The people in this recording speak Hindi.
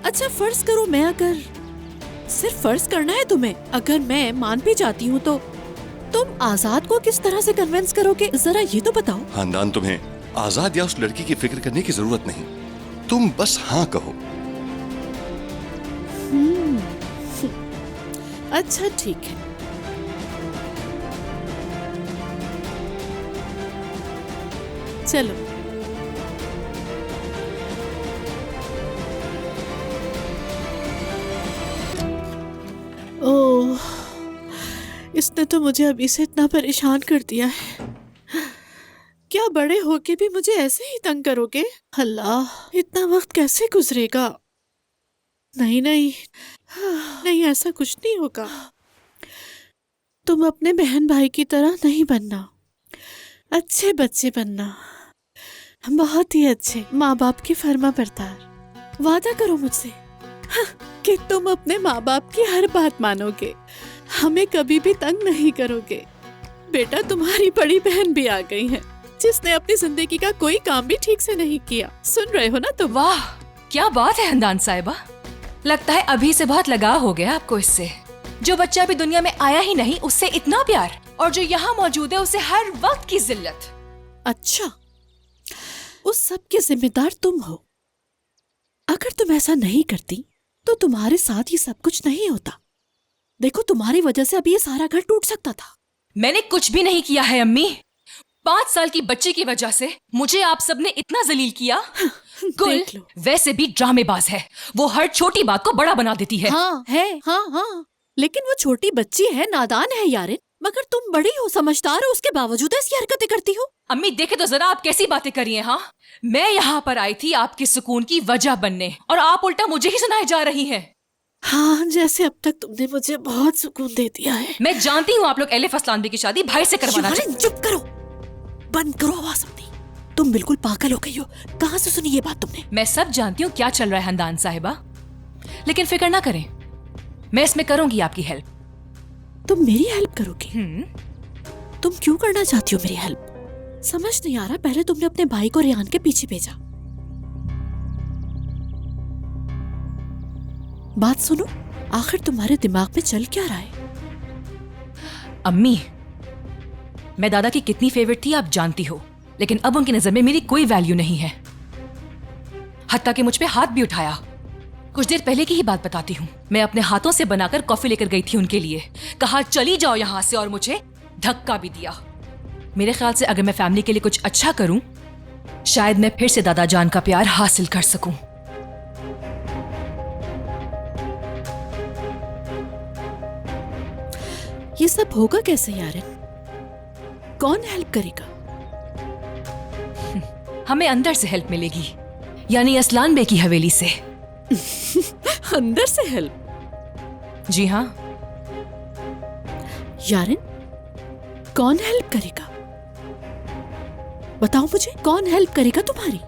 अच्छा फर्ज करो मैं अगर, सिर्फ फर्ज करना है तुम्हें, अगर मैं मान भी जाती हूँ तो तुम आजाद को किस तरह से कन्विंस करोगे, जरा ये तो बताओ। खानदान, तुम्हें आजाद या उस लड़की की फिक्र करने की जरूरत नहीं, तुम बस हाँ कहो। अच्छा ठीक है। चलो। ओह, इसने तो मुझे अभी से इतना परेशान कर दिया है। क्या बड़े होके भी मुझे ऐसे ही तंग करोगे? अल्लाह, इतना वक्त कैसे गुजरेगा? नहीं नहीं नहीं, ऐसा कुछ नहीं होगा। तुम अपने बहन भाई की तरह नहीं बनना, अच्छे बच्चे बनना, बहुत ही अच्छे, माँ बाप की फर्मा बरदार। वादा करो मुझसे कि तुम अपने माँ बाप की हर बात मानोगे, हमें कभी भी तंग नहीं करोगे। बेटा, तुम्हारी बड़ी बहन भी आ गई है, जिसने अपनी जिंदगी का कोई काम भी ठीक से नहीं किया। सुन रहे हो ना तुम? वाह, क्या बात है हंदान साहिबा, लगता है अभी से बहुत लगाव हो गया आपको इससे। जो बच्चा अभी दुनिया में आया ही नहीं उससे इतना प्यार, और जो यहाँ मौजूद है उसे हर वक्त की जिल्लत। अच्छा, उस सब के जिम्मेदार तुम हो। अगर तुम ऐसा नहीं करती तो तुम्हारे साथ ये सब कुछ नहीं होता। देखो, तुम्हारी वजह से अभी ये सारा घर टूट सकता था। मैंने कुछ भी नहीं किया है अम्मी। 5 साल की बच्ची की वजह से मुझे आप सबने इतना जलील किया। गुल वैसे भी ड्रामेबाज है, वो हर छोटी बात को बड़ा बना देती है। हाँ है, हाँ, लेकिन वो छोटी बच्ची है, नादान है यारिन। मगर तुम बड़ी हो, समझदार हो, उसके बावजूद ऐसी हरकतें करती हो। अम्मी देखे तो जरा आप कैसी बातें करी हैं। हाँ, मैं यहाँ पर आई थी आपके सुकून की वजह बनने, और आप उल्टा मुझे ही सुनाए जा रही हैं। हाँ, जैसे अब तक तुमने मुझे बहुत सुकून दे दिया है। मैं जानती हूँ आप लोग एलिफ असलानबी की शादी भाई से करवाना चाहते। चुप करो, बंद करो आवाज अपनी। तुम बिल्कुल पागल हो गई हो। कहाँ से सुनी ये बात तुमने? मैं सब जानती हूँ क्या चल रहा है हंदान साहिबा, लेकिन फिक्र ना करें, मैं इसमें करूंगी आपकी हेल्प। तुम मेरी हेल्प करोगी? तुम क्यों करना चाहती हो मेरी हेल्प? समझ नहीं आ रहा। पहले तुमने अपने भाई को रेहान के पीछे भेजा। बात सुनो, आखिर तुम्हारे दिमाग में चल क्या रहा है? अम्मी, मैं दादा की कितनी फेवरेट थी आप जानती हो, लेकिन अब उनकी नजर में मेरी कोई वैल्यू नहीं है। हत्ता कि मुझ पे हाथ भी उठाया। कुछ देर पहले की ही बात बताती हूँ, मैं अपने हाथों से बनाकर कॉफी लेकर गई थी उनके लिए, कहा चली जाओ यहाँ से, और मुझे धक्का भी दिया। मेरे ख्याल से अगर मैं फैमिली के लिए कुछ अच्छा करूं, शायद मैं फिर से दादा जान का प्यार हासिल कर सकूं। ये सब होगा कैसे यारिन? कौन हेल्प करेगा? हमें अंदर से हेल्प मिलेगी, यानी असलान बे की हवेली से। अंदर से हेल्प? जी हाँ। यारिन, कौन हेल्प करेगा? बताओ मुझे, कौन हेल्प करेगा तुम्हारी?